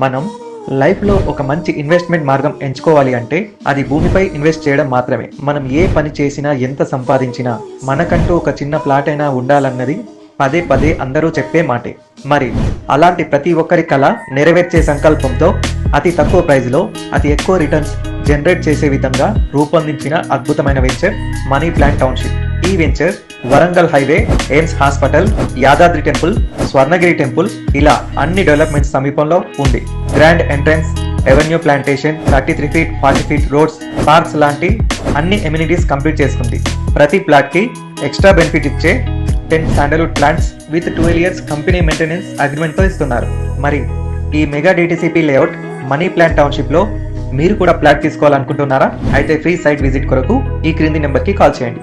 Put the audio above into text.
మనం లైఫ్లో ఒక మంచి ఇన్వెస్ట్మెంట్ మార్గం ఎంచుకోవాలి అంటే అది భూమిపై ఇన్వెస్ట్ చేయడం మాత్రమే. మనం ఏ పని చేసినా, ఎంత సంపాదించినా మనకంటూ ఒక చిన్న ప్లాట్ అయినా ఉండాలన్నది పదే పదే అందరూ చెప్పే మాటే. మరి అలాంటి ప్రతి ఒక్కరి కల నెరవేర్చే సంకల్పంతో అతి తక్కువ ప్రైజ్లో అతి ఎక్కువ రిటర్న్స్ జనరేట్ చేసే విధంగా రూపొందించిన అద్భుతమైన వెంచర్ మనీ ప్లాంట్ టౌన్షిప్. ఈ venture Warangal highway, AIIMS hospital, Yadadri temple, Swarnagiri temple ఇలా అన్ని డెవలప్మెంట్స్ సమీపంలో ఉంది. Grand entrance, avenue plantation, 33 feet 40 feet roads, parks లాంటి అన్ని ఎమ్యూనిటీస్ కంప్లీట్ చేసుకుంది. ప్రతి ప్లాట్ కి ఎక్స్ట్రా బెనిఫిట్ ఇచ్చే 10 sandalwood plants with 12 years company maintenance agreement తో ఇస్తున్నారు. మరి ఈ mega DTCP layout money plant township లో మీరు కూడా ప్లాట్ తీసుకోవాలనుకుంటున్నారా? అయితే ఫ్రీ సైట్ విజిట్ కొరకు ఈ క్రింది నెంబర్ కి కాల్ చేయండి.